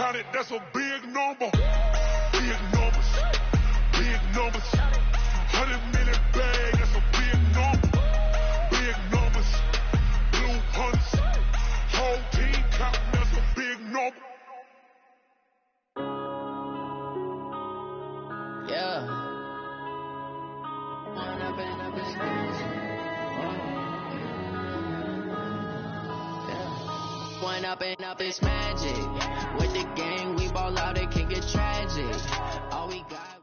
count it, that's a big number. Big numbers, big numbers. 100-minute bag, that's a big number. Big numbers, blue hunts. Whole team counting, that's a big number. Yeah. One up and up is magic. With the gang, we ball out, it can get tragic. All we got.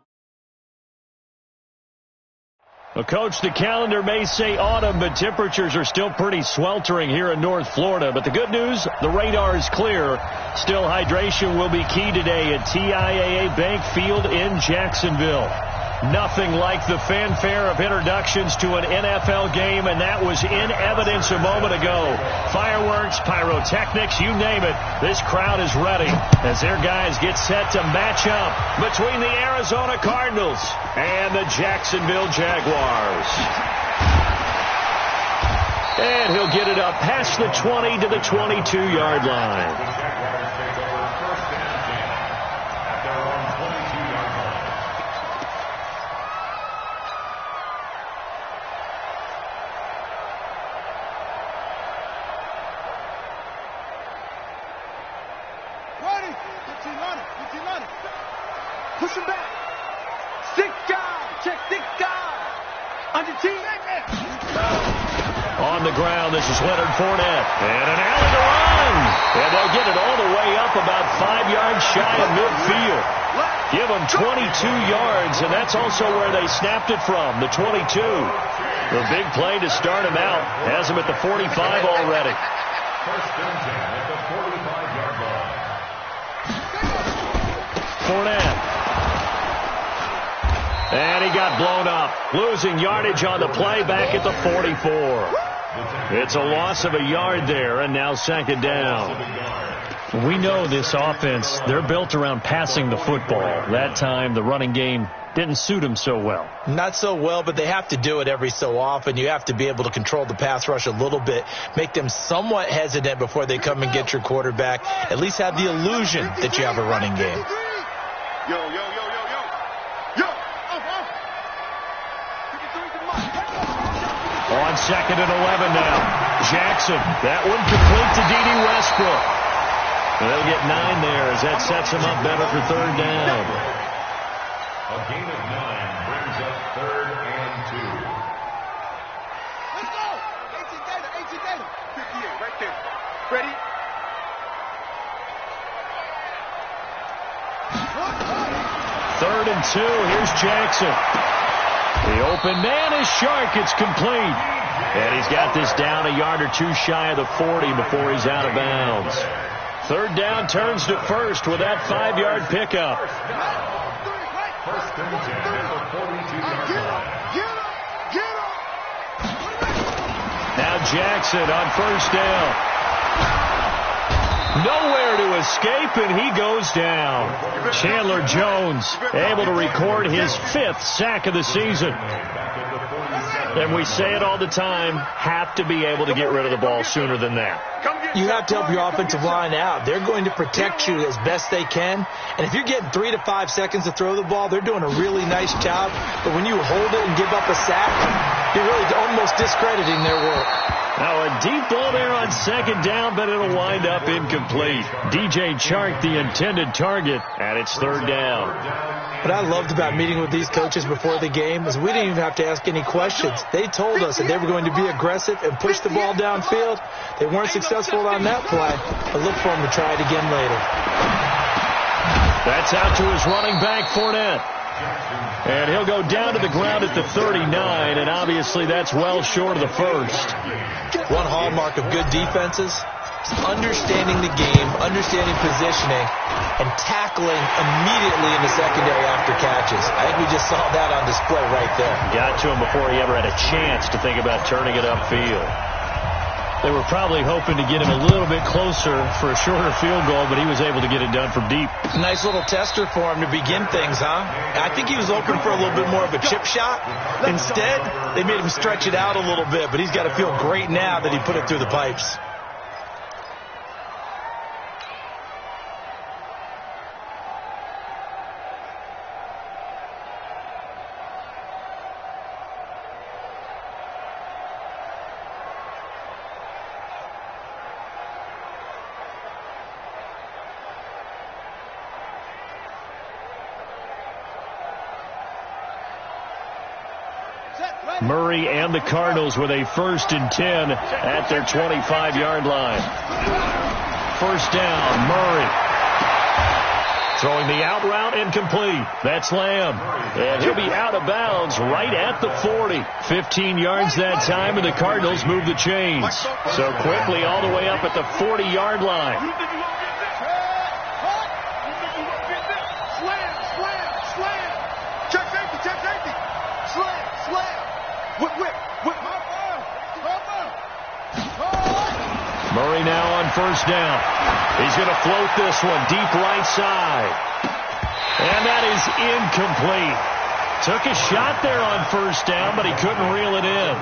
Well, Coach, the calendar may say autumn, but temperatures are still pretty sweltering here in North Florida. But the good news, the radar is clear. Still, hydration will be key today at TIAA Bank Field in Jacksonville. Nothing like the fanfare of introductions to an NFL game, and that was in evidence a moment ago. Fireworks, pyrotechnics, you name it. This crowd is ready as their guys get set to match up between the Arizona Cardinals and the Jacksonville Jaguars. And he'll get it up past the 20 to the 22-yard line. Push him back. Stick down. Check stick down. On your team. On the ground, this is Leonard Fournette. And an alley to run. And they'll get it all the way up about 5 yards shy of midfield. Give them 22 yards, and that's also where they snapped it from, the 22. The big play to start him out. Has him at the 45 already. First and 10 at the 45-yard line. Fournette. And he got blown up. Losing yardage on the play back at the 44. It's a loss of a yard there, and now second down. We know this offense, they're built around passing the football. That time, the running game didn't suit them so well. Not so well, but they have to do it every so often. You have to be able to control the pass rush a little bit, make them somewhat hesitant before they come and get your quarterback. At least have the illusion that you have a running game. Yo, yo, yo, yo, yo. Yo, On second and 11 now. Jackson, that one complete to D.D. Westbrook. They'll get 9 there as that sets them up better for third down. A gain of 9 brings up third and 2. Let's go. 18 data. 58 right there. Ready? Third and 2. Here's Jackson. The open man is Shark. It's complete. And he's got this down a yard or two shy of the 40 before he's out of bounds. Third down turns to first with that 5-yard pickup. First and 10 at the 42-yard line. Now Jackson on first down. Nowhere to escape, and he goes down. Chandler Jones able to record his 5th sack of the season. And we say it all the time, have to be able to get rid of the ball sooner than that. You have to help your offensive line out. They're going to protect you as best they can. And if you're getting 3 to 5 seconds to throw the ball, they're doing a really nice job. But when you hold it and give up a sack, you're really almost discrediting their work. Now a deep ball there on second down, but it'll wind up incomplete. DJ Chark, the intended target, and it's third down. What I loved about meeting with these coaches before the game is we didn't even have to ask any questions. They told us that they were going to be aggressive and push the ball downfield. They weren't successful on that play, but look for them to try it again later. That's out to his running back, Fournette. And he'll go down to the ground at the 39, and obviously that's well short of the first. One hallmark of good defenses is understanding the game, understanding positioning, and tackling immediately in the secondary after catches. I think we just saw that on display right there. Got to him before he ever had a chance to think about turning it upfield. They were probably hoping to get him a little bit closer for a shorter field goal, but he was able to get it done from deep. Nice little tester for him to begin things, huh? I think he was hoping for a little bit more of a chip shot. Instead, they made him stretch it out a little bit, but he's got to feel great now that he put it through the pipes. Murray and the Cardinals with a 1st and 10 at their 25-yard line. First down, Murray. Throwing the out route incomplete. That's Lamb. And he'll be out of bounds right at the 40. 15 yards that time, and the Cardinals move the chains. So quickly all the way up at the 40-yard line. Check safety. Slam. Whip. Murray now on first down. He's going to float this one deep right side. And that is incomplete. Took a shot there on first down, but he couldn't reel it in.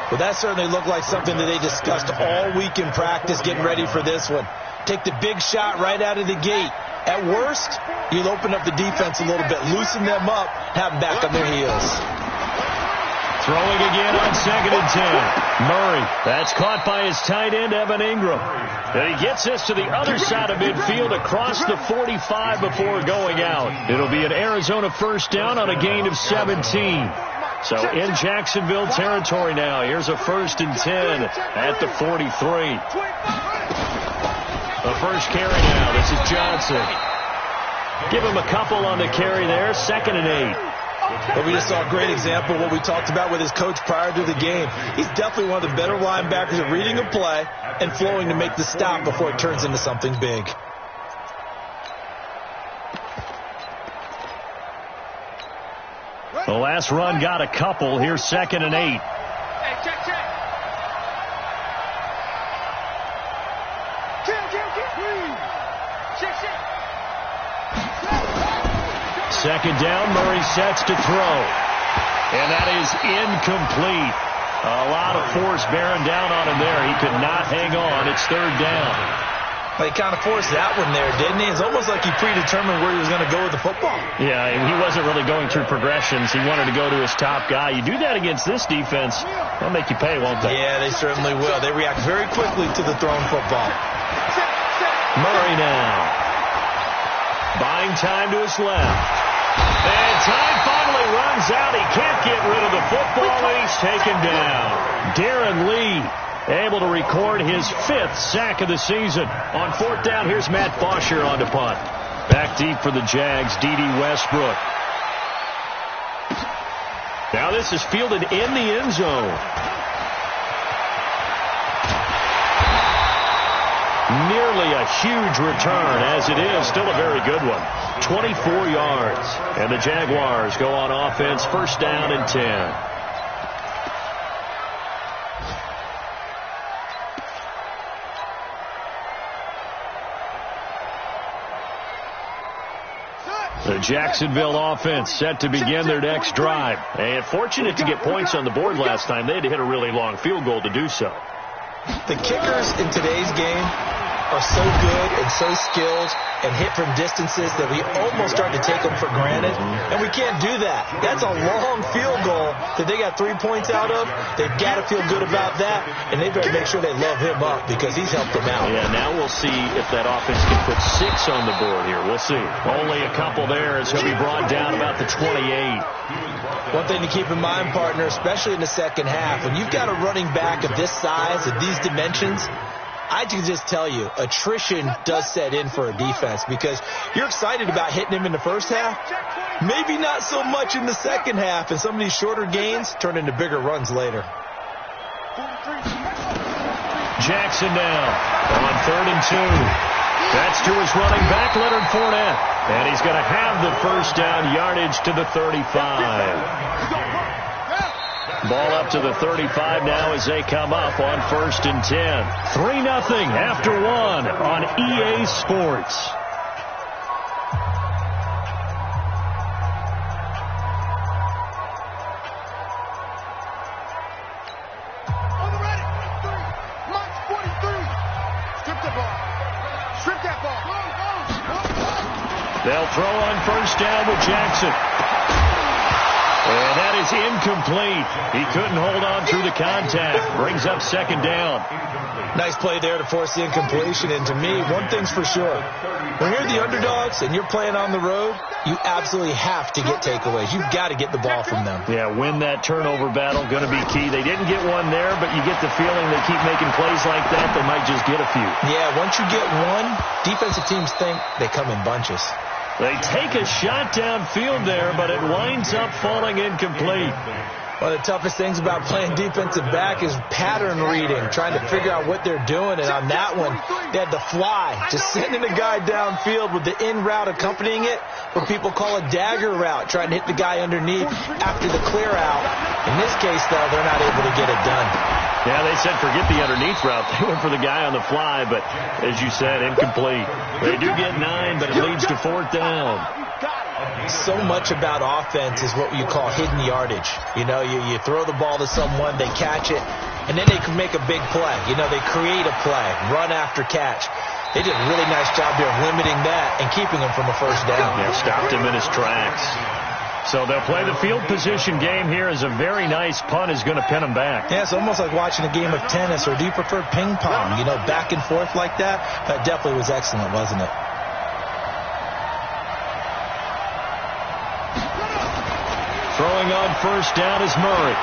Well, that certainly looked like something that they discussed all week in practice getting ready for this one. Take the big shot right out of the gate. At worst, you'll open up the defense a little bit, loosen them up, have them back on their heels. Throwing again on 2nd and 10. Murray. That's caught by his tight end, Evan Ingram. And he gets this to the other side of midfield across the 45 before going out. It'll be an Arizona first down on a gain of 17. So in Jacksonville territory now. Here's a 1st and 10 at the 43. The first carry now. This is Johnson. Give him a couple on the carry there. 2nd and 8. But we just saw a great example of what we talked about with his coach prior to the game. He's definitely one of the better linebackers at reading a play and flowing to make the stop before it turns into something big. The last run got a couple. Here's 2nd and 8. Second down, Murray sets to throw. And that is incomplete. A lot of force bearing down on him there. He could not hang on. It's 3rd down. He kind of forced that one there, didn't he? It's almost like he predetermined where he was going to go with the football. Yeah, and he wasn't really going through progressions. He wanted to go to his top guy. You do that against this defense, they'll make you pay, won't they? Yeah, they certainly will. They react very quickly to the thrown football. Murray now. Buying time to his left. And time finally runs out. He can't get rid of the football, and he's taken down. Darren Lee able to record his 5th sack of the season. On 4th down, here's Matt Bosher on to punt. Back deep for the Jags, D.D. Westbrook. Now this is fielded in the end zone. Nearly a huge return, as it is still a very good one. 24 yards. And the Jaguars go on offense, 1st down and 10. The Jacksonville offense set to begin their next drive. And fortunate to get points on the board last time. They had to hit a really long field goal to do so. The kickers in today's game are so good and so skilled and hit from distances that we almost start to take them for granted. And we can't do that. That's a long field goal that they got 3 points out of. They've got to feel good about that, and they better make sure they love him up because he's helped them out. Yeah, now we'll see if that offense can put 6 on the board here. We'll see. Only a couple there as he'll be brought down about the 28. One thing to keep in mind, partner, especially in the second half, when you've got a running back of this size, of these dimensions, I can just tell you, attrition does set in for a defense because you're excited about hitting him in the first half. Maybe not so much in the second half, and some of these shorter gains turn into bigger runs later. Jackson now on 3rd and 2. That's to his running back, Leonard Fournette. And he's going to have the first down yardage to the 35. Ball up to the 35 now as they come up on 1st and 10. 3-0 after 1 on EA Sports. On the ready. 3. March 43. Strip that ball. Strip that ball. They'll throw on first down with Jackson. And that is incomplete. He couldn't hold on through the contact. Brings up 2nd down. Nice play there to force the incompletion. And to me, one thing's for sure. When you're the underdogs and you're playing on the road, you absolutely have to get takeaways. You've got to get the ball from them. Yeah, win that turnover battle, going to be key. They didn't get one there, but you get the feeling they keep making plays like that, they might just get a few. Yeah, once you get one, defensive teams think they come in bunches. They take a shot downfield there, but it winds up falling incomplete. One of the toughest things about playing defensive back is pattern reading, trying to figure out what they're doing. And on that one, they had the fly, just sending a guy downfield with the in route accompanying it, what people call a dagger route, trying to hit the guy underneath after the clear out. In this case, though, they're not able to get it done. Yeah, they said forget the underneath route. They went for the guy on the fly, but as you said, incomplete. They do get 9, but it leads to 4th down. So much about offense is what you call hidden yardage. You know, you throw the ball to someone, they catch it, and then they can make a big play. You know, they create a play, run after catch. They did a really nice job there of limiting that and keeping him from a first down. Yeah, stopped him in his tracks. So they'll play the field position game here as a very nice punt is going to pin them back. Yeah, it's almost like watching a game of tennis, or do you prefer ping pong? You know, back and forth like that? That definitely was excellent, wasn't it? Throwing on first down is Murray.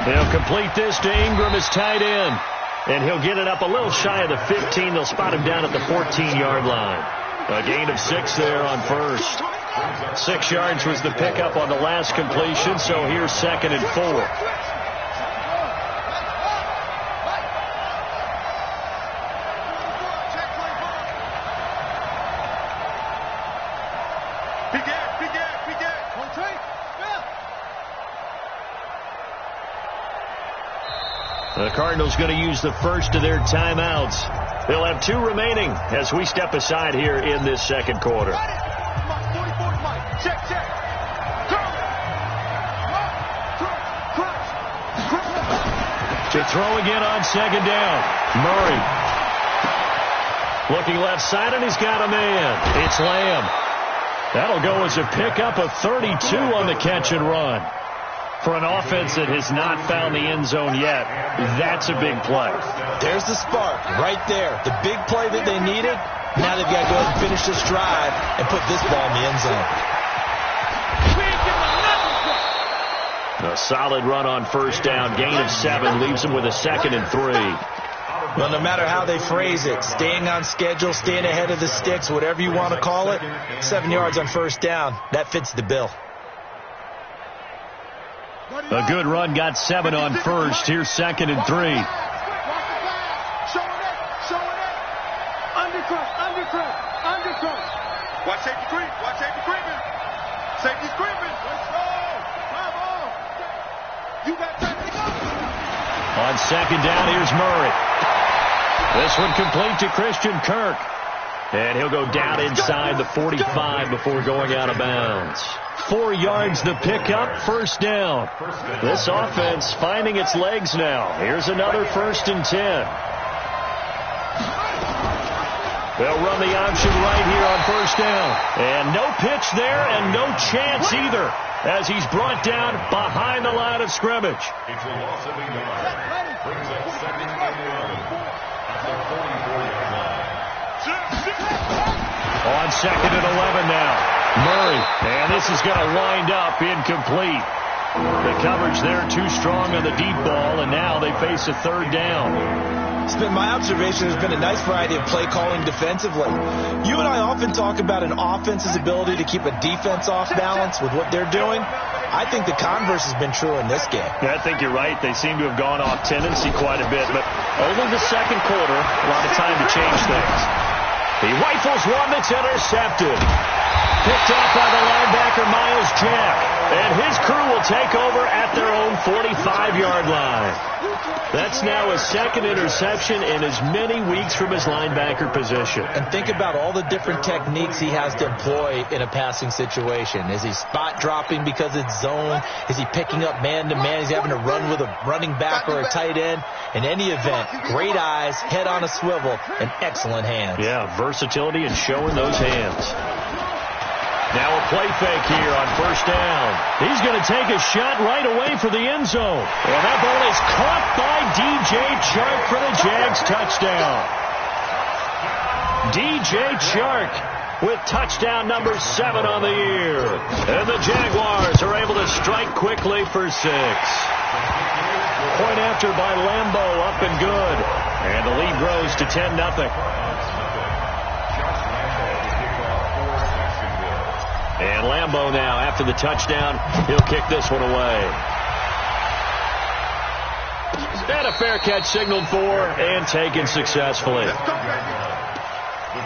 They'll complete this to Ingram as tight end. And he'll get it up a little shy of the 15. They'll spot him down at the 14-yard line. A gain of 6 there on first. 6 yards was the pickup on the last completion, so here's 2nd and 4. The Cardinals going to use the first of their timeouts. They'll have 2 remaining as we step aside here in this second quarter. To throw again on 2nd down. Murray. Looking left side, and he's got a man. It's Lamb. That'll go as a pickup of 32 on the catch and run. For an offense that has not found the end zone yet, that's a big play. There's the spark right there. The big play that they needed. Now they've got to go ahead and finish this drive and put this ball in the end zone. A solid run on first down. Gain of 7 leaves them with a 2nd and 3. Well, no matter how they phrase it, staying on schedule, staying ahead of the sticks, whatever you want to call it, 7 yards on first down, that fits the bill. A good run got 7 on first. Here's 2nd and 3. Watch safety creep. Watch safety creeping. Safety's creeping. Let's go. Bravo. You got time to go. On 2nd down, here's Murray. This one complete to Christian Kirk. And he'll go down inside the 45 before going out of bounds. 4 yards the pickup, first down. This offense finding its legs now. Here's another 1st and 10. They'll run the option right here on first down. And no pitch there and no chance either as he's brought down behind the line of scrimmage. It's a loss of a yard. Brings up 2nd and 11 at the 44-yard line. On 2nd and 11 now. Murray, and this is going to wind up incomplete. The coverage there too strong on the deep ball, and now they face a 3rd down. It's been my observation there's been a nice variety of play calling defensively. You and I often talk about an offense's ability to keep a defense off balance with what they're doing. I think the converse has been true in this game. Yeah, I think you're right. They seem to have gone off tendency quite a bit, but only the second quarter, a lot of time to change things. He rifles one that's intercepted. Picked off by the linebacker, Miles Jack. And his crew will take over at their own 45-yard line. That's now his 2nd interception in as many weeks from his linebacker position. And think about all the different techniques he has to employ in a passing situation. Is he spot dropping because it's zone? Is he picking up man-to-man? Is he having to run with a running back or a tight end? In any event, great eyes, head on a swivel, and excellent hands. Yeah, versatility and showing those hands. Now a play fake here on first down. He's going to take a shot right away for the end zone. And that ball is caught by DJ Chark for the Jags touchdown. DJ Chark with touchdown number 7 on the year. And the Jaguars are able to strike quickly for 6. Point after by Lambeau, up and good. And the lead grows to 10-0. And Lambeau now, after the touchdown, he'll kick this one away. And a fair catch signaled for and taken successfully. The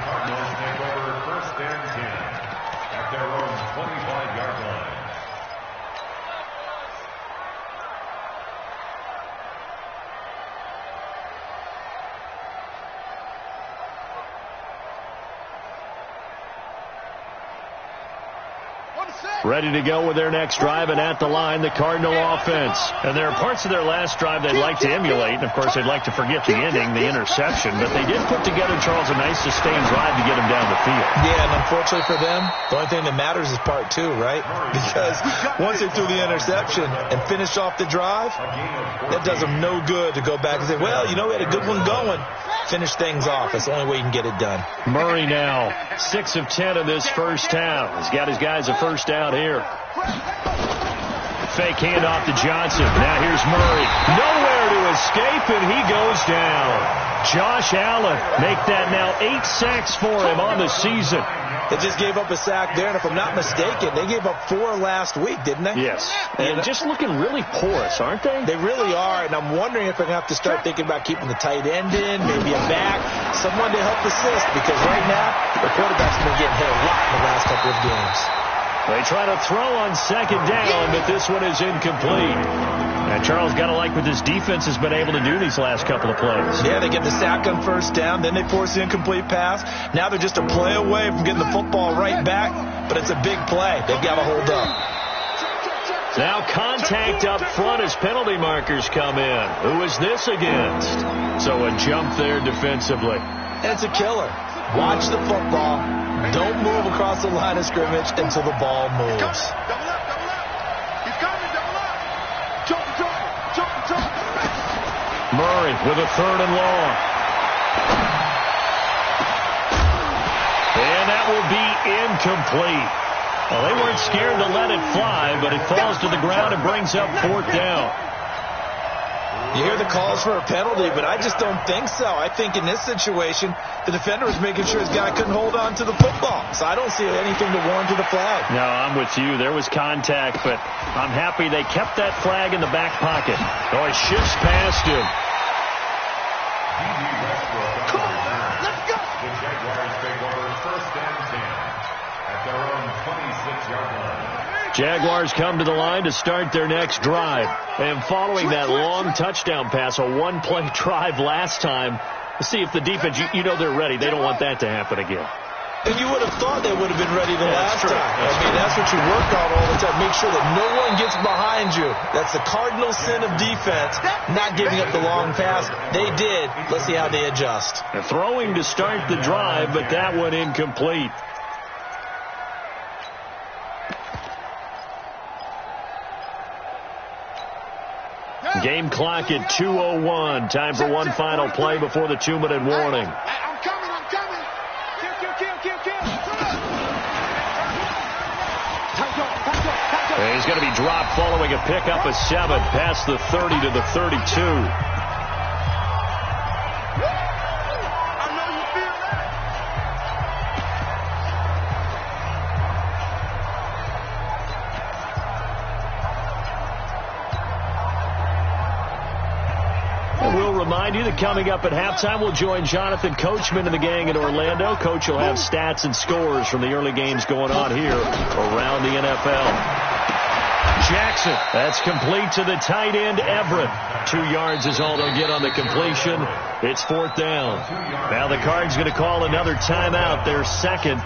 Cardinals take over 1st and 10 at their own 25-yard line. Ready to go with their next drive, and at the line, the Cardinal offense. And there are parts of their last drive they'd like to emulate, and of course they'd like to forget the ending, the interception, but they did put together, Charles, a nice sustained drive to get them down the field. Yeah, and unfortunately for them, the only thing that matters is part 2, right? Because once they threw the interception and finished off the drive, that does them no good to go back and say, well, you know, we had a good one going. Finish things off. That's the only way you can get it done. Murray now, 6 of 10 in this first half. He's got his guys a first down here. Fake handoff to Johnson. Now here's Murray. Nowhere to escape, and he goes down. Josh Allen make that now 8 sacks for him on the season. They just gave up a sack there, and if I'm not mistaken, they gave up 4 last week, didn't they? Yes. And just looking really porous, aren't they? They really are, and I'm wondering if they're going to have to start thinking about keeping the tight end in, maybe a back, someone to help assist, because right now, the quarterback's been getting hit a lot in the last couple of games. They try to throw on 2nd down, but this one is incomplete. And Charles, got to like what this defense has been able to do these last couple of plays. Yeah, they get the sack on 1st down, then they force the incomplete pass. Now they're just a play away from getting the football right back, but it's a big play. They've got to hold up. Now contact up front as penalty markers come in. Who is this against? So a jump there defensively. And it's a killer. Watch the football. Don't move across the line of scrimmage until the ball moves. Double up, double up. He's coming, double up. Jump. Murray with a 3rd and long. And that will be incomplete. Well, they weren't scared to let it fly, but it falls to the ground and brings up 4th down. You hear the calls for a penalty, but I just don't think so. I think in this situation, the defender was making sure his guy couldn't hold on to the football. So I don't see anything to warrant to the flag. No, I'm with you. There was contact, but I'm happy they kept that flag in the back pocket. Oh, he shifts past him. Come on, let's go. The Jaguars take over 1st and 10 at their own 26-yard line. Jaguars come to the line to start their next drive. And following that long touchdown pass, a 1-play drive last time, let's see if the defense, you know they're ready. They don't want that to happen again. And you would have thought they would have been ready the last time. That's what you work on all the time. Make sure that no one gets behind you. That's the cardinal sin of defense, not giving up the long pass. They did. Let's see how they adjust. They're throwing to start the drive, but that one incomplete. Game clock at 2:01. Time for one final play before the 2-minute warning. I'm coming. Kill. He's going to be dropped following a pickup of 7 past the 30 to the 32. Remind you that coming up at halftime, we'll join Jonathan Coachman and the gang in Orlando. Coach will have stats and scores from the early games going on here around the NFL. Jackson, that's complete to the tight end, Everett. 2 yards is all they'll get on the completion. It's 4th down. Now the Cards going to call another timeout, their 2nd.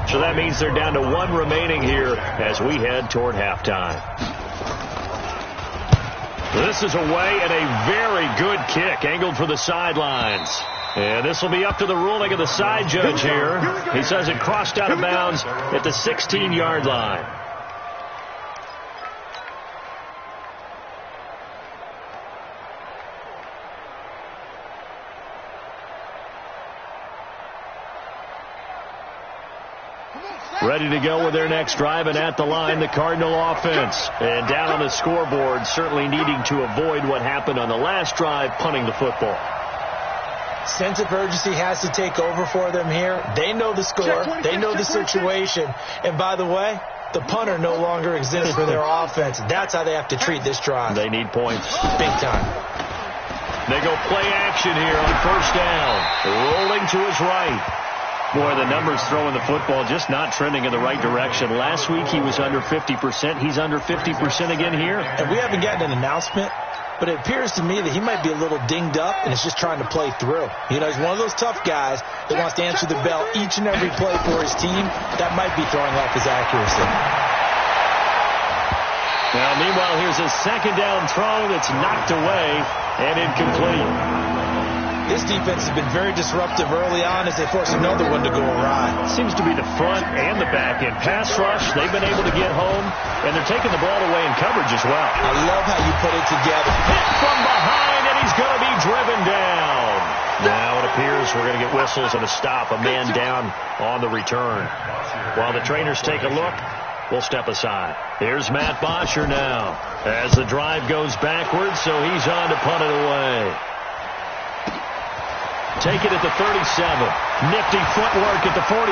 So that means they're down to 1 remaining here as we head toward halftime. This is away and a very good kick angled for the sidelines. And this will be up to the ruling of the side judge here. He says it crossed out of bounds at the 16-yard line. Ready to go with their next drive, and at the line, the Cardinal offense. And down on the scoreboard, certainly needing to avoid what happened on the last drive, punting the football. Sense of urgency has to take over for them here. They know the score. They know the situation. And by the way, the punter no longer exists for their offense. That's how they have to treat this drive. They need points. Big time. They go play action here on first down. Rolling to his right. Boy, the numbers throwing the football just not trending in the right direction. Last week he was under 50%. He's under 50% again here. And we haven't gotten an announcement, but it appears to me that he might be a little dinged up and is just trying to play through. You know, he's one of those tough guys that wants to answer the bell each and every play for his team. That might be throwing off his accuracy. Now, meanwhile, here's a second down throw that's knocked away and incomplete. This defense has been very disruptive early on as they force another one to go awry. Seems to be the front and the back end. Pass rush, they've been able to get home, and they're taking the ball away in coverage as well. I love how you put it together. Hit from behind, and he's going to be driven down. Now it appears we're going to get whistles and a stop. A man down on the return. While the trainers take a look, we'll step aside. Here's Matt Bosher now as the drive goes backwards, so he's on to punt it away. Take it at the 37. Nifty footwork at the 45.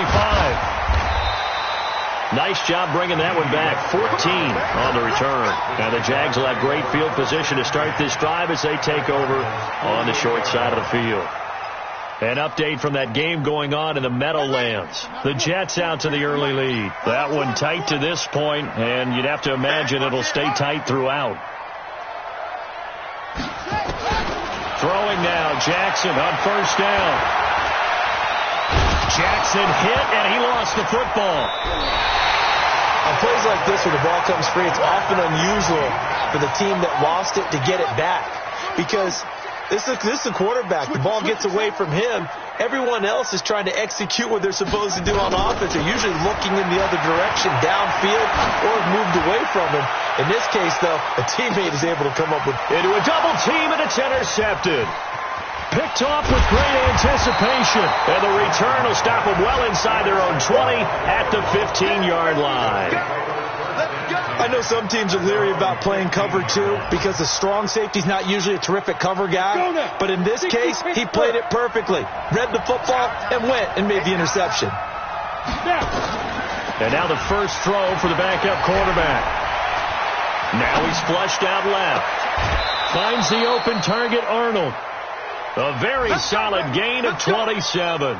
Nice job bringing that one back. 14 on the return. Now the Jags will have great field position to start this drive as they take over on the short side of the field. An update from that game going on in the Meadowlands. The Jets out to the early lead. That one tight to this point, and you'd have to imagine it'll stay tight throughout. Throwing now, Jackson on first down. Jackson hit, and he lost the football. On plays like this where the ball comes free, it's often unusual for the team that lost it to get it back. Because this is a quarterback. The ball gets away from him. Everyone else is trying to execute what they're supposed to do on offense. They're usually looking in the other direction, downfield, or moved away from him. In this case, though, a teammate is able to come up with... Into a double team, and it's intercepted. Picked off with great anticipation. And the return will stop them well inside their own 20 at the 15-yard line. I know some teams are leery about playing cover 2 because the strong safety's not usually a terrific cover guy. But in this case, he played it perfectly. Read the football and went and made the interception. And now the first throw for the backup quarterback. Now he's flushed out left. Finds the open target, Arnold. A very solid gain of 27.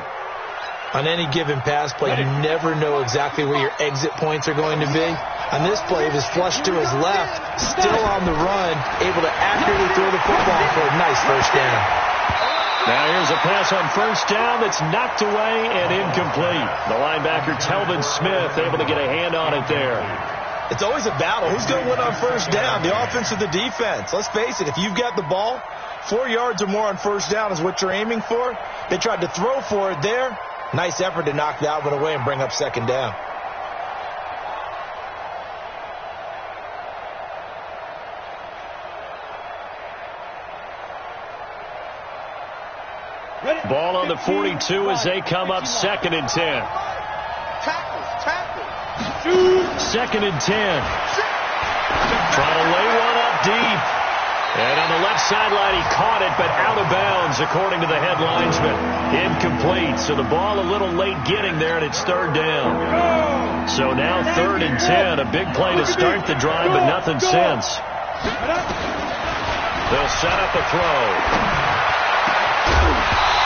On any given pass play, you never know exactly where your exit points are going to be. On this play, he was flushed to his left, still on the run, able to accurately throw the football for a nice first down. Now here's a pass on first down that's knocked away and incomplete. The linebacker, Telvin Smith, able to get a hand on it there. It's always a battle. Who's going to win on first down, the offense or the defense? Let's face it, if you've got the ball, 4 yards or more on first down is what you're aiming for. They tried to throw for it there. Nice effort to knock that one away and bring up second down. Ball on the 42 as they come up 2nd and 10. Second and 10. Trying to lay one up deep. And on the left sideline, he caught it, but out of bounds, according to the head linesman. Incomplete. So the ball a little late getting there, and it's 3rd down. So now 3rd and 10. A big play to start the drive, but nothing since. They'll set up a throw.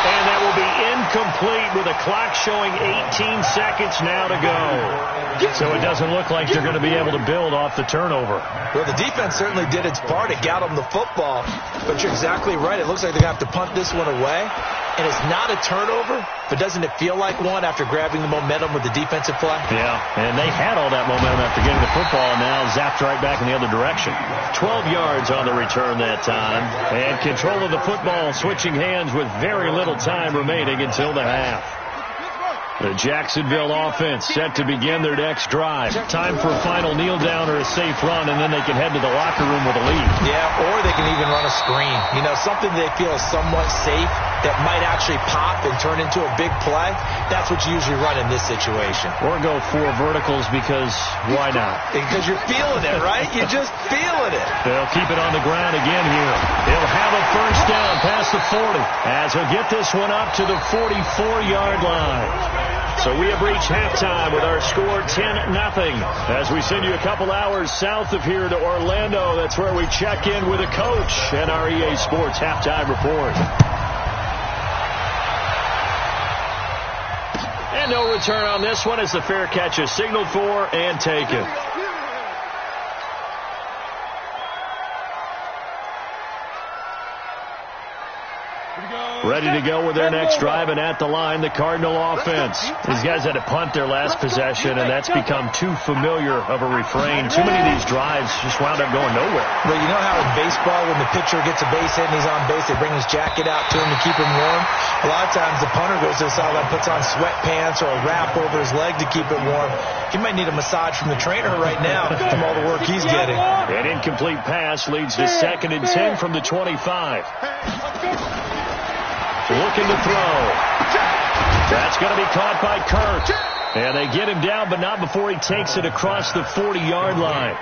And that will be incomplete with a clock showing 18 seconds now to go. So it doesn't look like they're going to be able to build off the turnover. Well, the defense certainly did its part. It got them the football. But you're exactly right. It looks like they're going to have to punt this one away. And it's not a turnover, but doesn't it feel like one after grabbing the momentum with the defensive play? Yeah, and they had all that momentum after getting the football, and now zapped right back in the other direction. 12 yards on the return that time. And control of the football switching hands with very little time remaining until the half. The Jacksonville offense set to begin their next drive. Time for a final kneel down or a safe run, and then they can head to the locker room with a lead. Yeah, or they can even run a screen. You know, something they feel is somewhat safe that might actually pop and turn into a big play, that's what you usually run in this situation. Or go 4 verticals because why not? Because you're feeling it, right? You're just feeling it. They'll keep it on the ground again here. He'll have a first down past the 40 as he'll get this one up to the 44-yard line. So we have reached halftime with our score 10-0 as we send you a couple hours south of here to Orlando. That's where we check in with a coach and our EA Sports halftime report. And no return on this one as the fair catch is signaled for and taken. Ready to go with their next drive, and at the line, the Cardinal offense. These guys had to punt their last possession, and that's become too familiar of a refrain. Too many of these drives just wound up going nowhere. But you know how in baseball, when the pitcher gets a base hit and he's on base, they bring his jacket out to him to keep him warm? A lot of times the punter goes to the sideline, puts on sweatpants or a wrap over his leg to keep it warm. He might need a massage from the trainer right now from all the work he's getting. An incomplete pass leads to 2nd and 10 from the 25. Looking to throw. That's going to be caught by Kirk. And they get him down, but not before he takes it across the 40-yard line.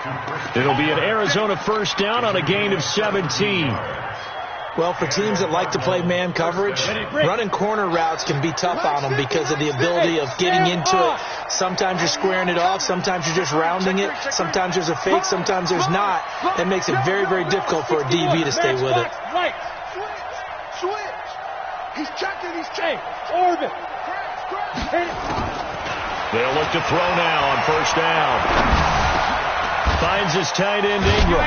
It'll be an Arizona first down on a gain of 17. Well, for teams that like to play man coverage, running corner routes can be tough on them because of the ability of getting into it. Sometimes you're squaring it off. Sometimes you're just rounding it. Sometimes there's a fake. Sometimes there's not. That makes it very, very difficult for a DB to stay with it. Switch. He's checking. Orbit. They'll look to throw now on first down. Finds his tight end Ingram.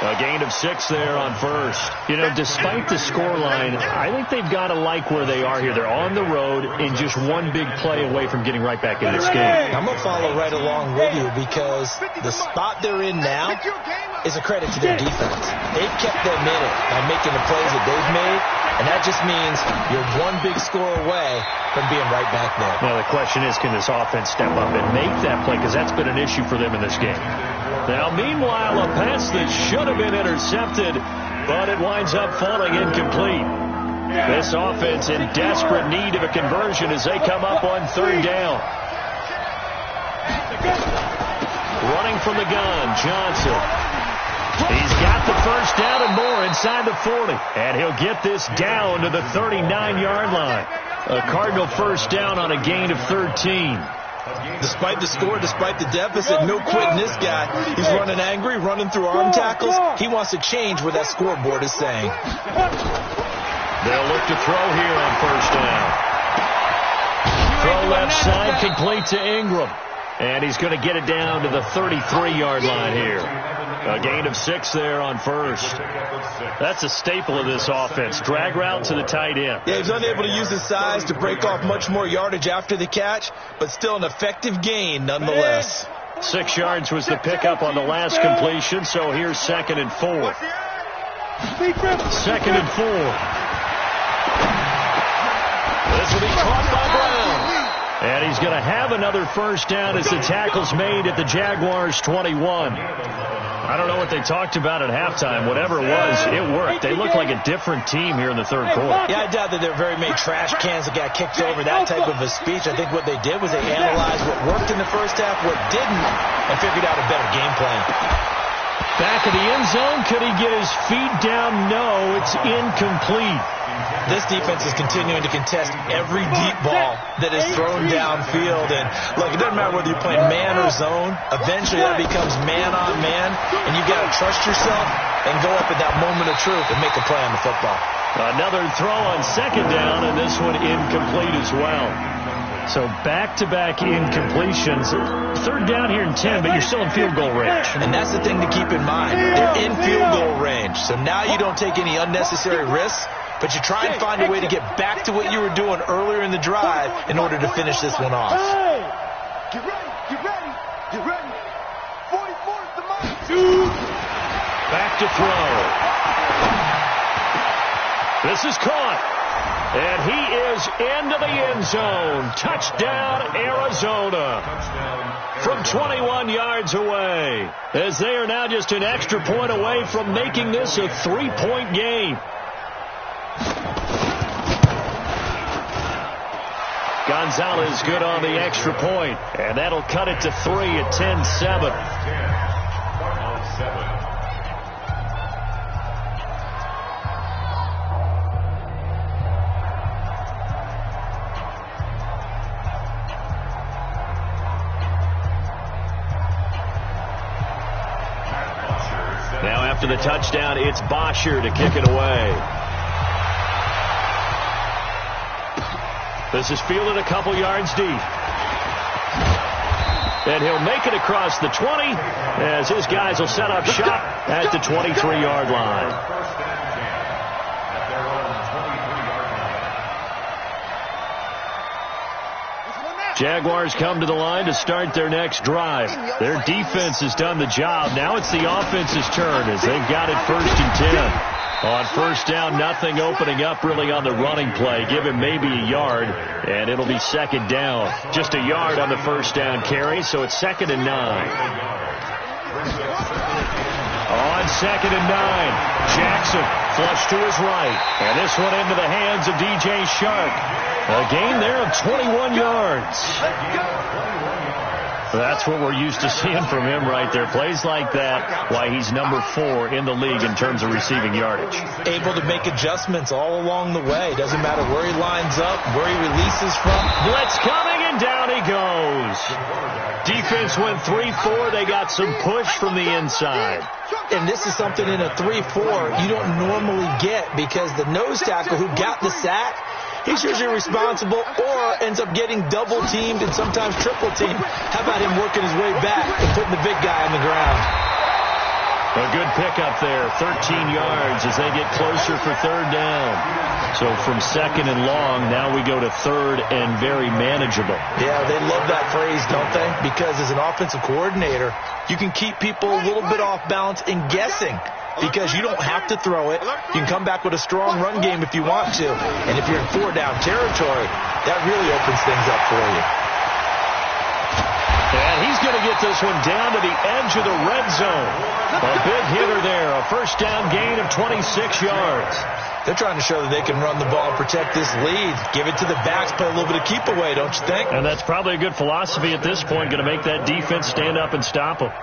A gain of 6 there on first. You know, despite the scoreline, I think they've got to like where they are here. They're on the road and just one big play away from getting right back in this game. I'm going to follow right along with you because the spot they're in now is a credit to their defense. They've kept them in it by making the plays that they've made, and that just means you're one big score away from being right back there. Now, the question is, can this offense step up and make that play? Because that's been an issue for them in this game. Now, meanwhile, a pass that should have been intercepted, but it winds up falling incomplete. This offense in desperate need of a conversion as they come up on 3rd down. Running from the gun, Johnson. He's got the first down and more inside the 40. And he'll get this down to the 39-yard line. A Cardinal first down on a gain of 13. Despite the score, despite the deficit, no quitting this guy. He's running angry, running through arm tackles. He wants to change what that scoreboard is saying. They'll look to throw here on first down. Throw left side, complete to Ingram. And he's going to get it down to the 33-yard line here. A gain of 6 there on first. That's a staple of this offense. Drag route to the tight end. Yeah, he's unable to use his size to break off much more yardage after the catch, but still an effective gain nonetheless. 6 yards was the pickup on the last completion, so here's 2nd and 4. 2nd and 4. This will be caught by Brown. And he's going to have another first down as the tackle's made at the Jaguars' 21. I don't know what they talked about at halftime. Whatever it was, it worked. They looked like a different team here in the 3rd quarter. Yeah, I doubt that there were very many trash cans that got kicked over, that type of a speech. I think what they did was they analyzed what worked in the first half, what didn't, and figured out a better game plan. Back of the end zone. Could he get his feet down? No, it's incomplete. This defense is continuing to contest every deep ball that is thrown downfield. And, look, it doesn't matter whether you're playing man or zone. Eventually that becomes man-on-man, and you've got to trust yourself and go up at that moment of truth and make a play on the football. Another throw on 2nd down, and this one incomplete as well. So back-to-back incompletions. 3rd down here in 10, but you're still in field goal range. And that's the thing to keep in mind. They're in field goal range. So now you don't take any unnecessary risks, but you try and find a way to get back to what you were doing earlier in the drive in order to finish this one off. Get ready. 44 is the mark. Back to throw. This is caught. And he is into the end zone. Touchdown, Arizona. From 21 yards away. As they are now just an extra point away from making this a 3-point game. Gonzalez good on the extra point, and that'll cut it to 3 at 10-7. Now after the touchdown, it's Bosher to kick it away. This is fielded a couple yards deep. And he'll make it across the 20 as his guys will set up shop at the 23-yard line. Jaguars come to the line to start their next drive. Their defense has done the job. Now it's the offense's turn as they've got it 1st and 10. On first down, nothing opening up really on the running play. Give him maybe a yard, and it'll be 2nd down. Just a yard on the first down carry, so it's 2nd and 9. On 2nd and 9, Jackson flush to his right, and this one into the hands of DJ Shark. A gain there of 21 yards. That's what we're used to seeing from him right there. Plays like that, why he's number 4 in the league in terms of receiving yardage. Able to make adjustments all along the way. Doesn't matter where he lines up, where he releases from. Blitz coming, and down he goes. Defense went 3-4. They got some push from the inside. And this is something in a 3-4 you don't normally get because the nose tackle who got the sack, he's usually responsible or ends up getting double-teamed and sometimes triple-teamed. How about him working his way back and putting the big guy on the ground? A good pickup there, 13 yards as they get closer for 3rd down. So from 2nd and long, now we go to 3rd and very manageable. Yeah, they love that phrase, don't they? Because as an offensive coordinator, you can keep people a little bit off balance and guessing. Because you don't have to throw it. You can come back with a strong run game if you want to. And if you're in 4-down territory, that really opens things up for you. And he's going to get this one down to the edge of the red zone. A big hitter there. A 1st down gain of 26 yards. They're trying to show that they can run the ball and protect this lead. Give it to the backs, play a little bit of keep away, don't you think? And that's probably a good philosophy at this point. Going to make that defense stand up and stop them.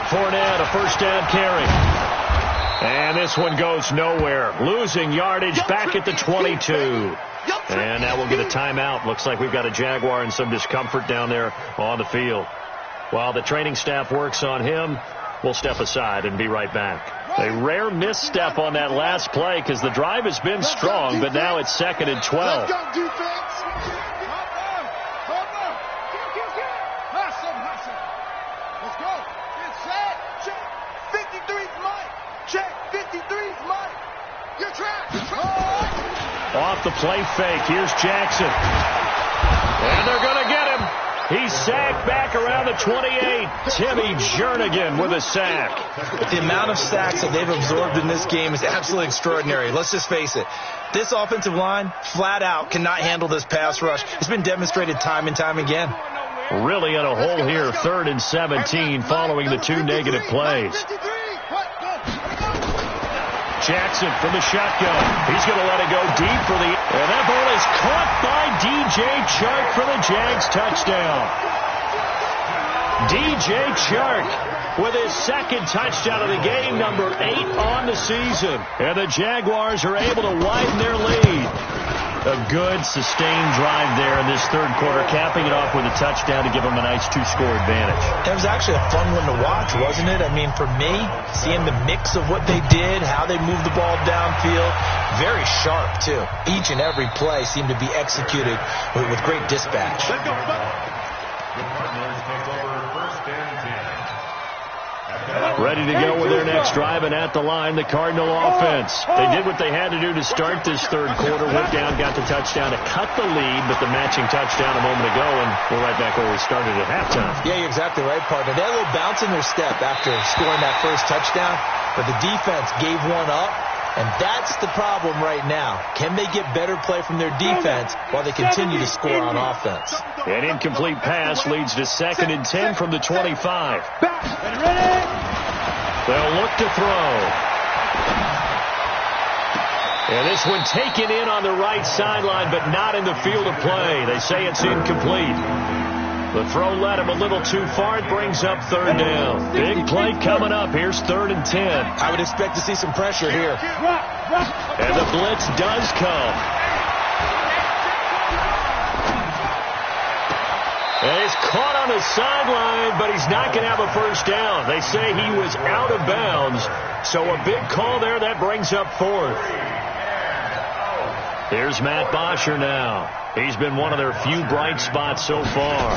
Fournette, a 1st down carry. And this one goes nowhere. Losing yardage back at the 22. And now we'll get a timeout. Looks like we've got a Jaguar and some discomfort down there on the field. While the training staff works on him, we'll step aside and be right back. A rare misstep on that last play because the drive has been strong, but now it's 2nd and 12. Off the play fake. Here's Jackson. And they're going to get him. He's sacked back around the 28. Timmy Jernigan with a sack. The amount of sacks that they've absorbed in this game is absolutely extraordinary. Let's just face it. This offensive line, flat out, cannot handle this pass rush. It's been demonstrated time and time again. Really in a hole here. 3rd and 17 following the 2 negative plays. Jackson from the shotgun. He's going to let it go deep for the... And that ball is caught by DJ Chark for the Jags touchdown. DJ Chark with his 2nd touchdown of the game, number 8 on the season. And the Jaguars are able to widen their lead. A good, sustained drive there in this 3rd quarter, capping it off with a touchdown to give them a nice 2-score advantage. It was actually a fun one to watch, wasn't it? I mean, for me, seeing the mix of what they did, how they moved the ball downfield, very sharp, too. Each and every play seemed to be executed with great dispatch. The Cardinals take over 1st and 10. Ready to go with their next drive, and at the line, the Cardinal offense. They did what they had to do to start this 3rd quarter. Went down, got the touchdown to cut the lead, but the matching touchdown a moment ago, and we're right back where we started at halftime. Yeah, you're exactly right, partner. They had a little bounce in their step after scoring that 1st touchdown, but the defense gave one up, and that's the problem right now. Can they get better play from their defense while they continue to score on offense? An incomplete pass leads to 2nd and 10 from the 25. They'll look to throw. And this one taken in on the right sideline, but not in the field of play. They say it's incomplete. The throw led him a little too far. It brings up third down. Big play coming up. Here's 3rd and 10. I would expect to see some pressure here. And the blitz does come. And he's caught on the sideline, but he's not going to have a first down. They say he was out of bounds. So a big call there. That brings up 4th. Here's Matt Bosher now. He's been one of their few bright spots so far.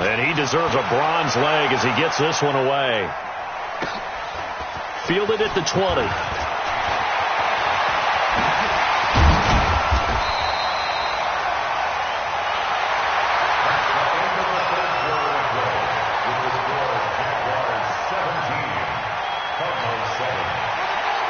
And he deserves a bronze leg as he gets this one away. Fielded at the 20.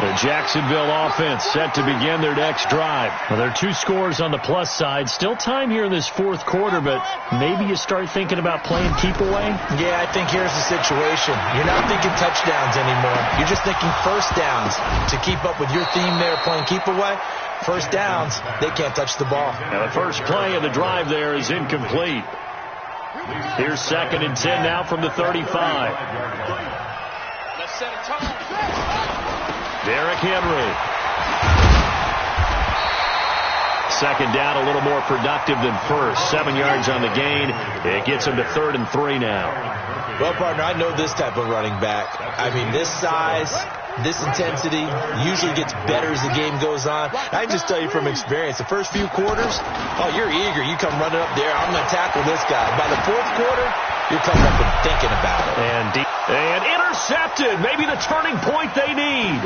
The Jacksonville offense set to begin their next drive. Well, there are 2 scores on the plus side. Still time here in this 4th quarter, but maybe you start thinking about playing keep away? Yeah, I think here's the situation. You're not thinking touchdowns anymore. You're just thinking first downs. To keep up with your theme there, playing keep away, first downs, they can't touch the ball. Now the first play of the drive there is incomplete. Here's 2nd and 10 now from the 35. Let's set a tone. Derrick Henry. 2nd down, a little more productive than first. 7 yards on the gain. It gets him to 3rd and 3 now. Well, partner, I know this type of running back. I mean, this size, this intensity usually gets better as the game goes on. I can just tell you from experience, the first few quarters, oh, you're eager. You come running up there. I'm going to tackle this guy. By the 4th quarter, you're coming up and thinking about it. And intercepted. Maybe the turning point they need.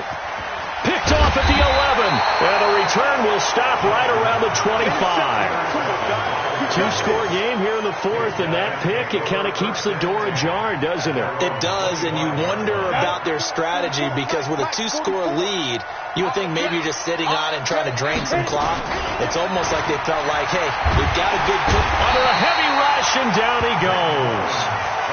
Picked off at the 11. And the return will stop right around the 25. 2-score game here in the 4th, and that pick, it kind of keeps the door ajar, doesn't it? It does, and you wonder about their strategy because with a 2-score lead, you would think maybe you're just sitting on it and trying to drain some clock. It's almost like they felt like, hey, we've got a good cook. Under a heavy rush, and down he goes.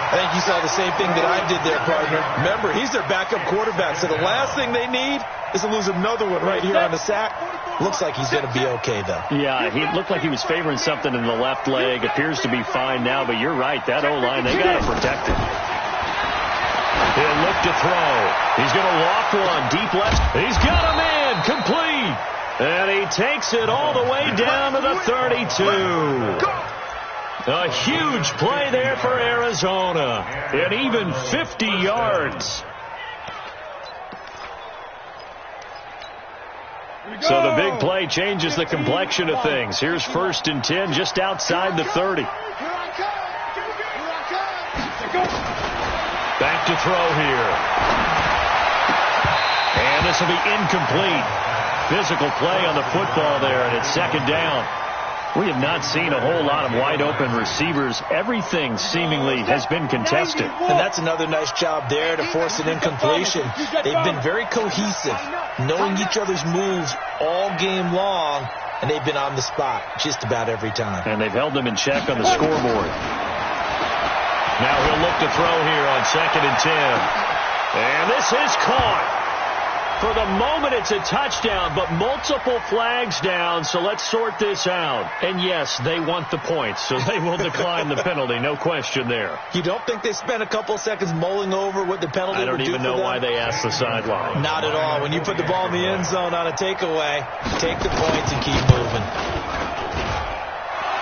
I think you saw the same thing that I did there, partner. Remember, he's their backup quarterback, so the last thing they need is to lose another one right here on the sack. Looks like he's going to be okay, though. Yeah, he looked like he was favoring something in the left leg. Appears to be fine now, but you're right. That O-line, they got to protect him. He'll look to throw. He's going to loft one deep left. He's got a man complete. And he takes it all the way down to the 32. A huge play there for Arizona. And even 50 yards. So the big play changes the complexion of things. Here's 1st and 10 just outside the 30. Back to throw here. And this will be incomplete. Physical play on the football there, and it's 2nd down. We have not seen a whole lot of wide-open receivers. Everything seemingly has been contested. And that's another nice job there to force an incompletion. They've been very cohesive, knowing each other's moves all game long, and they've been on the spot just about every time. And they've held them in check on the scoreboard. Now he'll look to throw here on 2nd and 10. And this is caught. For the moment, it's a touchdown, but multiple flags down, so let's sort this out. And yes, they want the points, so they will decline the penalty, no question there. You don't think they spent a couple seconds mulling over what the penalty would do for them? I don't even know why they asked the sideline. Not at all. When you put the ball in the end zone on a takeaway, take the points and keep moving.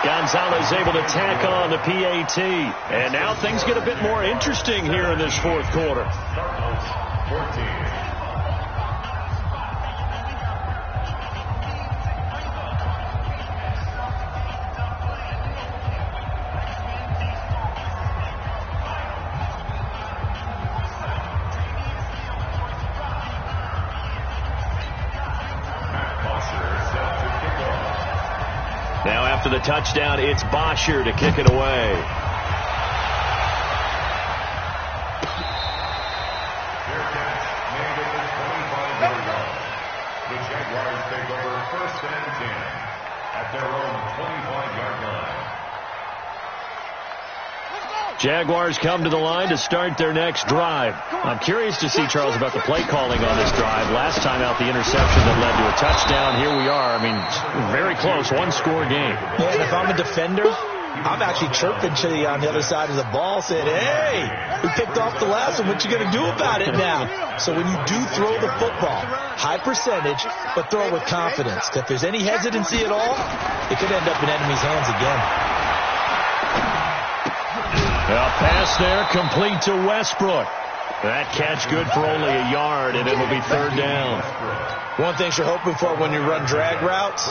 Gonzalez able to tack on the PAT. And now things get a bit more interesting here in this 4th quarter. 14. Now after the touchdown, it's Bosher to kick it away. The Jaguars take over 1st and 10 at their own 25-yard line. Jaguars come to the line to start their next drive. I'm curious to see, Charles, about the play calling on this drive. Last time out, the interception that led to a touchdown. Here we are. I mean, very close, one-score game. Yeah, and if I'm a defender, I'm actually chirping to you on the other side of the ball, saying, hey, we picked off the last one. What you going to do about it now? So when you do throw the football, high percentage, but throw it with confidence. If there's any hesitancy at all, it could end up in enemy's hands again. A pass there, complete to Westbrook. That catch good for only a yard, and it'll be third down. One thing you're hoping for when you run drag routes,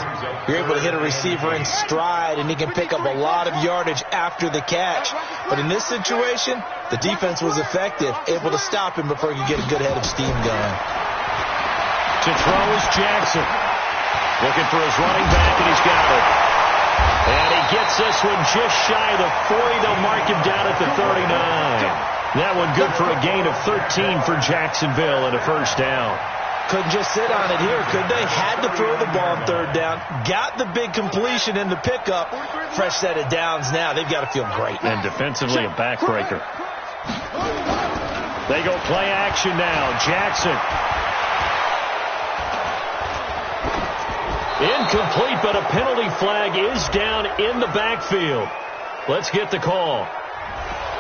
you're able to hit a receiver in stride, and he can pick up a lot of yardage after the catch. But in this situation, the defense was effective, able to stop him before he could get a good head of steam going. To throw is Jackson. Looking for his running back, and he's got it. And he gets this one just shy of the 40. They'll mark him down at the 39. That one good for a gain of 13 for Jacksonville and a first down. Couldn't just sit on it here, could they? Had to throw the ball on third down. Got the big completion in the pickup. Fresh set of downs now. They've got to feel great. And defensively, a backbreaker. They go play action now. Jackson. Incomplete, but a penalty flag is down in the backfield. Let's get the call.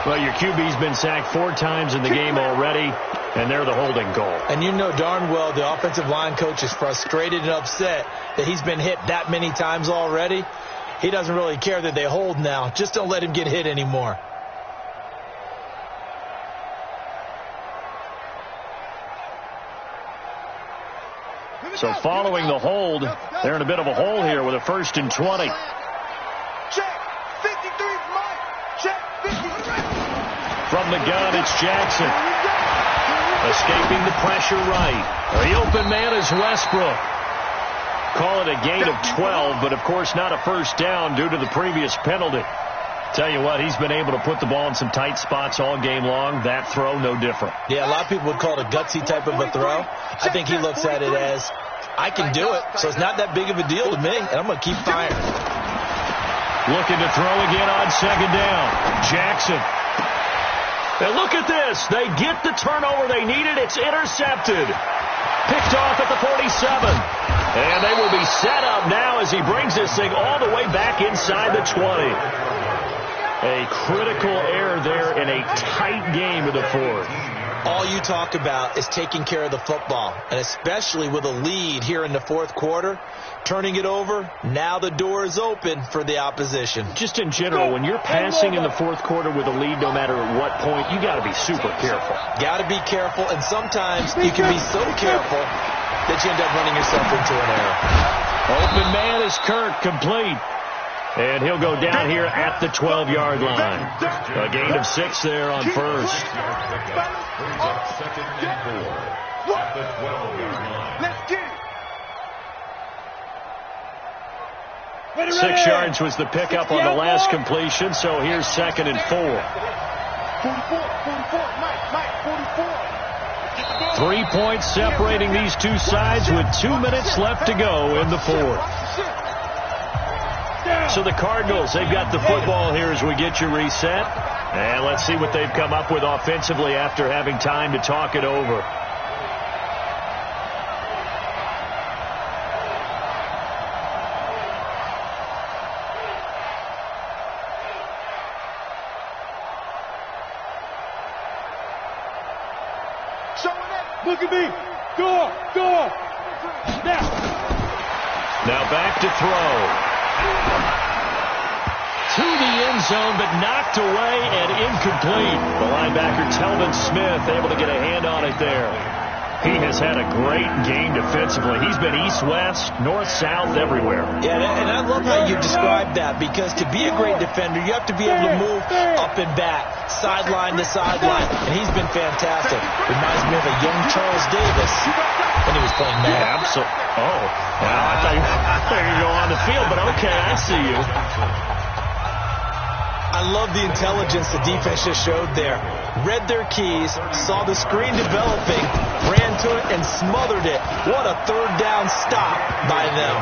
Well, your QB's been sacked 4 times in the game already, and they're the holding goal. And you know darn well the offensive line coach is frustrated and upset that he's been hit that many times already. He doesn't really care that they hold now. Just don't let him get hit anymore. So following the hold, they're in a bit of a hole here with a 1st and 20. Check. 53, Mike. Check. 53. From the gun, it's Jackson. Escaping the pressure right. The open man is Westbrook. Call it a gain of 12, but of course not a first down due to the previous penalty. Tell you what, he's been able to put the ball in some tight spots all game long. That throw, no different. Yeah, a lot of people would call it a gutsy type of a throw. I think he looks at it as, I can do it, so it's not that big of a deal to me, and I'm going to keep firing. Looking to throw again on second down. Jackson. And look at this. They get the turnover they needed. It's intercepted. Picked off at the 47. And they will be set up now as he brings this thing all the way back inside the 20. A critical error there in a tight game of the fourth. All you talk about is taking care of the football, and especially with a lead here in the fourth quarter, turning it over, now the door is open for the opposition. Just in general, when you're passing in the fourth quarter with a lead, no matter at what point, you got to be super careful. Got to be careful, and sometimes you can be so careful that you end up running yourself into an error. Open man is Kirk, complete. And he'll go down here at the 12-yard line. A gain of 6 there on first. Brings up 2nd and 4 at the 12-yard line. Let's get it. 6 yards was the pickup on the last completion, so here's 2nd and 4. 44, Mike, 44. 3 points separating these two sides with 2 minutes left to go in the fourth. So the Cardinals, they've got the football here as we get you reset. And let's see what they've come up with offensively after having time to talk it over. Look at me. Go. Now back to throw. To the end zone, but knocked away and incomplete. The linebacker, Telvin Smith, able to get a hand on it there. He has had a great game defensively. He's been east-west, north-south, everywhere. Yeah, and I love how you described that, because to be a great defender, you have to be able to move up and back, sideline to sideline, and he's been fantastic. Reminds me of a young Charles Davis when he was playing Madden. Yeah, absolutely. Oh, wow, I thought you were going to go on the field, but okay, I see you. I love the intelligence the defense just showed there. Read their keys, saw the screen developing, ran to it, and smothered it. What a third down stop by them.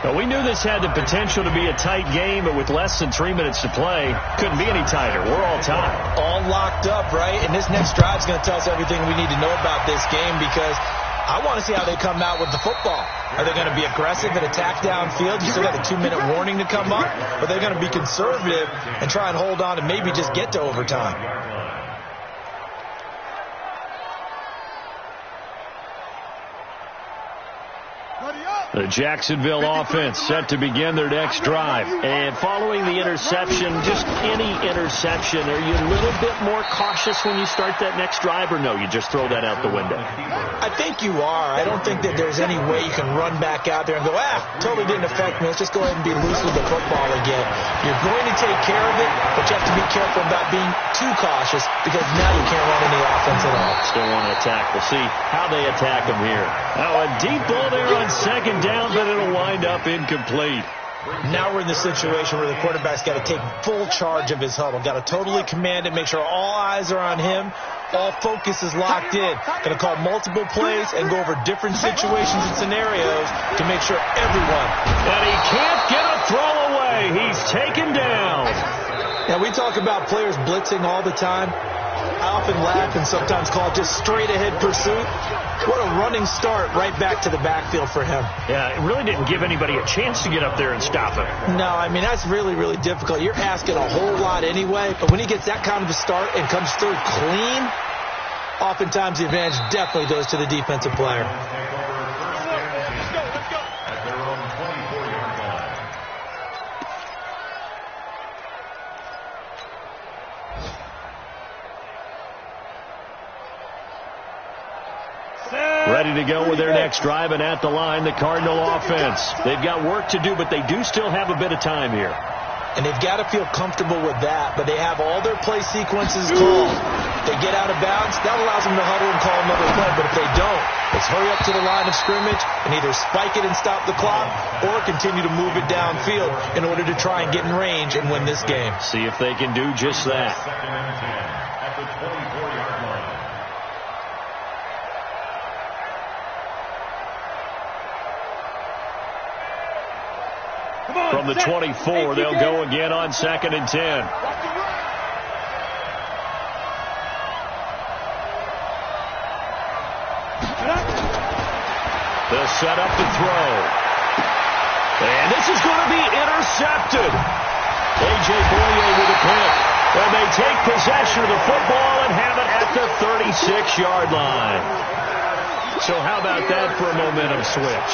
Well, we knew this had the potential to be a tight game, but with less than 3 minutes to play, couldn't be any tighter. We're all tied. All locked up, right? And this next drive is going to tell us everything we need to know about this game, because I want to see how they come out with the football. Are they going to be aggressive and attack downfield? You still got a 2-minute warning to come up? Or are they going to be conservative and try and hold on and maybe just get to overtime? The Jacksonville offense set to begin their next drive. And following the interception, just any interception, are you a little bit more cautious when you start that next drive, or no, you just throw that out the window? I think you are. I don't think that there's any way you can run back out there and go, totally didn't affect me. Let's just go ahead and be loose with the football again. You're going to take care of it, but you have to be careful about being too cautious, because now you can't run any offense at all. Still want to attack. We'll see how they attack them here. Now a deep ball there on second down, but it'll wind up incomplete. Now we're in the situation where the quarterback's got to take full charge of his huddle. Got to totally command it, make sure all eyes are on him. All focus is locked in. Going to call multiple plays and go over different situations and scenarios to make sure everyone. And he can't get a throw away. He's taken down. Now, we talk about players blitzing all the time. I often laugh and sometimes call it just straight-ahead pursuit. What a running start right back to the backfield for him. Yeah, it really didn't give anybody a chance to get up there and stop him. No, I mean, that's really, really difficult. You're asking a whole lot anyway, but when he gets that kind of a start and comes through clean, oftentimes the advantage definitely goes to the defensive player. Ready to go with their next drive, and at the line, the Cardinal offense. They've got work to do, but they do still have a bit of time here. And they've got to feel comfortable with that, but they have all their play sequences called. They get out of bounds, that allows them to huddle and call another play, but if they don't, let's hurry up to the line of scrimmage and either spike it and stop the clock or continue to move it downfield in order to try and get in range and win this game. See if they can do just that. Second and 10 at the 24-yard line. From the 24, they'll go again on second and 10. They'll set up to throw. And this is going to be intercepted. A.J. Boye with a pick. And they take possession of the football and have it at the 36-yard line. So how about that for a momentum switch?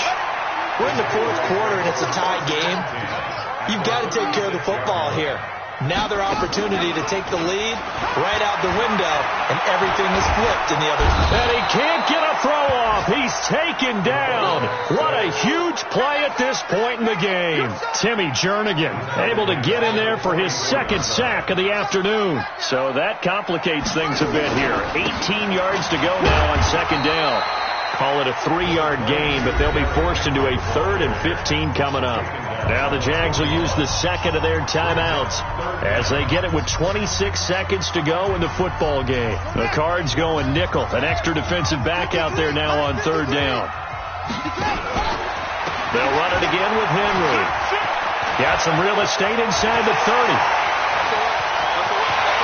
We're in the fourth quarter and it's a tie game. You've got to take care of the football here. Now their opportunity to take the lead right out the window, and everything is flipped in the other. And he can't get a throw off. He's taken down. What a huge play at this point in the game. Timmy Jernigan able to get in there for his second sack of the afternoon. So that complicates things a bit here. 18 yards to go now on second down. Call it a 3-yard gain, but they'll be forced into a 3rd and 15 coming up. Now the Jags will use the second of their timeouts as they get it with 26 seconds to go in the football game. The Cards going nickel, an extra defensive back out there now on 3rd down. They'll run it again with Henry. Got some real estate inside the 30.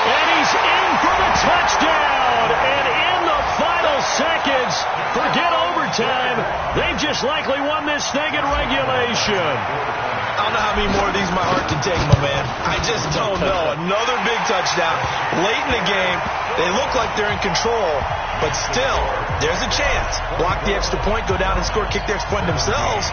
And he's in for the touchdown. And in the final seconds, forget overtime. They've just likely won this thing in regulation. I don't know how many more of these my heart can take, my man. I just don't know. Another big touchdown. Late in the game, they look like they're in control, but still, there's a chance. Block the extra point, go down and score, kick the extra point themselves.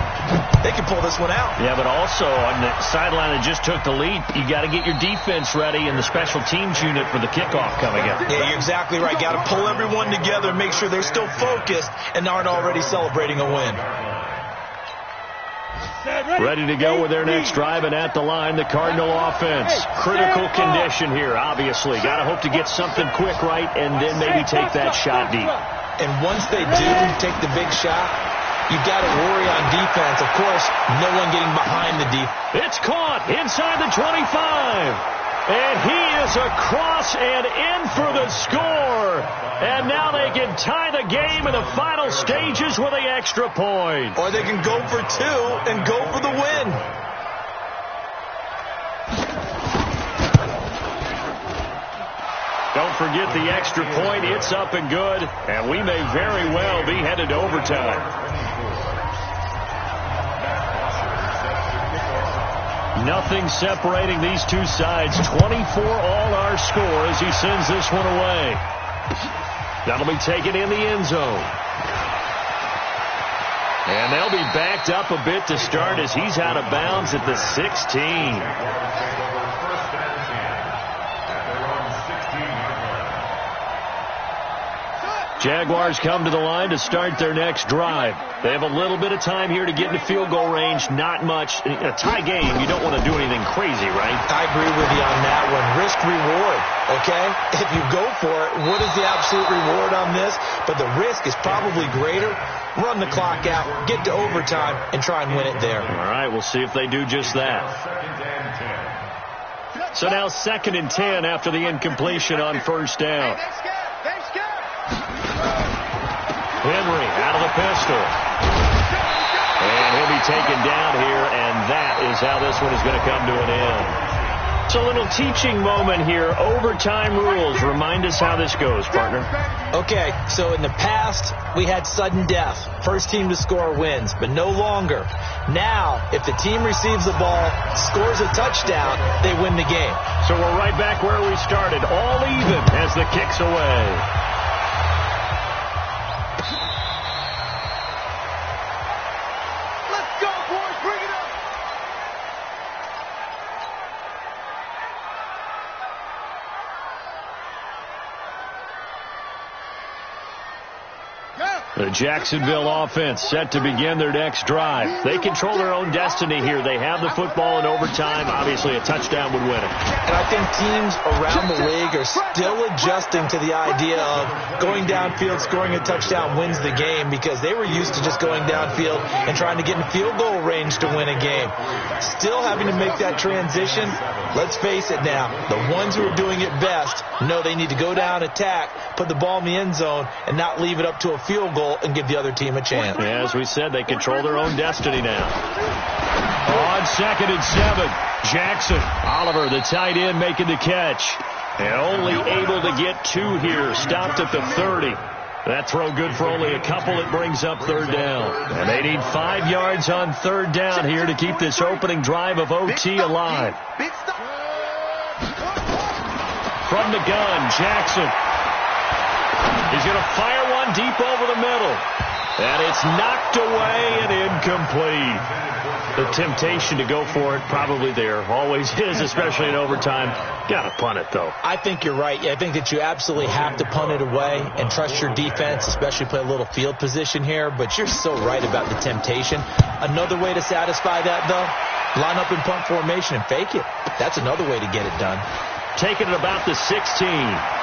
They can pull this one out. Yeah, but also on the sideline that just took the lead, you got to get your defense ready and the special teams unit for the kickoff coming up. Yeah, you're exactly right. Got to pull everyone together and make sure they're still focused and aren't already celebrating a win. Ready to go with their next drive, and at the line, the Cardinal offense. Critical condition here, obviously. Got to hope to get something quick right and then maybe take that shot deep. And once they do take the big shot, you've got to worry on defense. Of course, no one getting behind the defense. It's caught inside the 25. And he is across and in for the score. And now they can tie the game in the final stages with the extra point. Or they can go for two and go for the win. Don't forget the extra point. It's up and good. And we may very well be headed to overtime. Nothing separating these two sides. 24 all our score as he sends this one away. That'll be taken in the end zone. And they'll be backed up a bit to start as he's out of bounds at the 16. Jaguars come to the line to start their next drive. They have a little bit of time here to get into field goal range. Not much. In a tie game, you don't want to do anything crazy, right? I agree with you on that one. Risk reward, okay? If you go for it, what is the absolute reward on this? But the risk is probably greater. Run the clock out, get to overtime, and try and win it there. All right, we'll see if they do just that. So now 2nd and 10 after the incompletion on first down. Henry out of the pistol. And he'll be taken down here, and that is how this one is going to come to an end. So a little teaching moment here. Overtime rules. Remind us how this goes, partner. Okay, so in the past, we had sudden death. First team to score wins, but no longer. Now, if the team receives the ball, scores a touchdown, they win the game. So we're right back where we started. All even as the kick's away. The Jacksonville offense set to begin their next drive. They control their own destiny here. They have the football in overtime. Obviously, a touchdown would win it. And I think teams around the league are still adjusting to the idea of going downfield, scoring a touchdown wins the game, because they were used to just going downfield and trying to get in field goal range to win a game. Still having to make that transition. Let's face it now, the ones who are doing it best know they need to go down, attack, put the ball in the end zone, and not leave it up to a field goal and give the other team a chance. Yeah, as we said, they control their own destiny now. On 2nd and 7, Jackson. Oliver, the tight end, making the catch. And only able to get 2 here. Stopped at the 30. That throw good for only a couple. It brings up 3rd down. And they need 5 yards on 3rd down here to keep this opening drive of OT alive. From the gun, Jackson. He's going to fire one deep over the middle. And it's knocked away and incomplete. The temptation to go for it probably there. Always is, especially in overtime. Got to punt it, though. I think you're right. I think that you absolutely have to punt it away and trust your defense, especially play a little field position here. But you're so right about the temptation. Another way to satisfy that, though, line up in punt formation and fake it. That's another way to get it done. Taking it about the 16.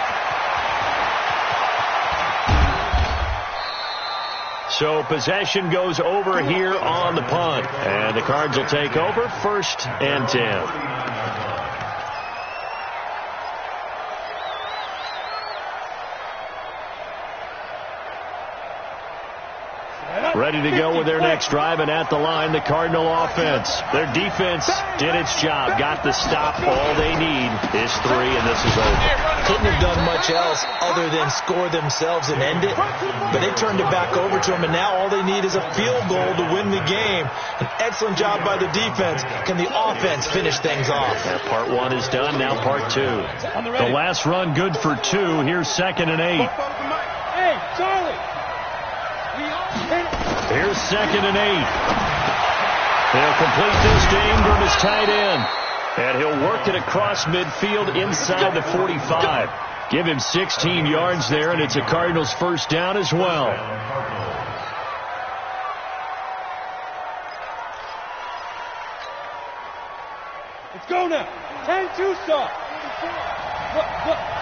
So possession goes over here on the punt. And the Cards will take over 1st and 10. Ready to go with their next drive, and at the line, the Cardinal offense. Their defense did its job, got the stop. All they need is 3, and this is over. Couldn't have done much else other than score themselves and end it, but they turned it back over to them, and now all they need is a field goal to win the game. An excellent job by the defense. Can the offense finish things off? Yeah, part 1 is done, now part 2. The last run good for 2. Here's 2nd and 8. Hey, Charlie! Here's 2nd and 8. They'll complete this to Ingram as tight end. And he'll work it across midfield inside the 45. Give him 16 yards there, and it's a Cardinals 1st down as well. Let's go now. 10-2 stop.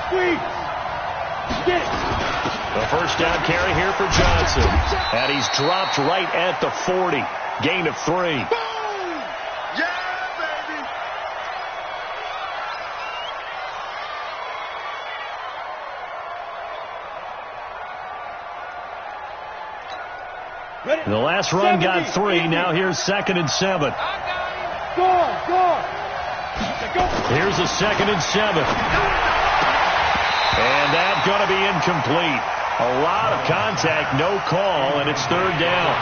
Squeeze. Get it. The 1st down carry here for Johnson. And he's dropped right at the 40. Gain of 3. Boom! Yeah, baby! And the last run got 3. Now here's 2nd and 7. Here's a 2nd and 7. And that's going to be incomplete. A lot of contact, no call, and it's 3rd down.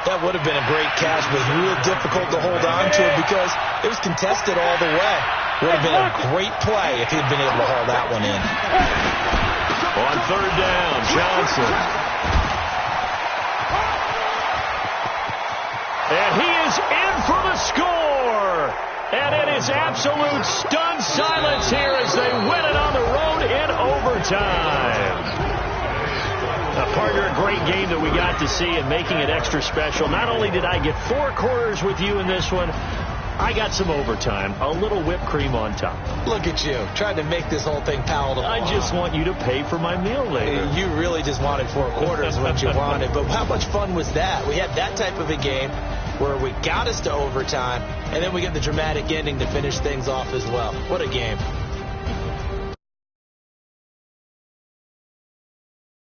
That would have been a great catch, but real difficult to hold on to it because it was contested all the way. Would have been a great play if he had been able to haul that one in. On 3rd down, Johnson. And he is in for the score. And it is absolute stunned silence here as they win it on the road in overtime. Partner, a great game that we got to see and making it extra special. Not only did I get 4 quarters with you in this one, I got some overtime, a little whipped cream on top. Look at you, trying to make this whole thing palatable. I just want you to pay for my meal later. You really just wanted 4 quarters what you wanted, but how much fun was that? We had that type of a game where we got us to overtime, and then we get the dramatic ending to finish things off as well. What a game.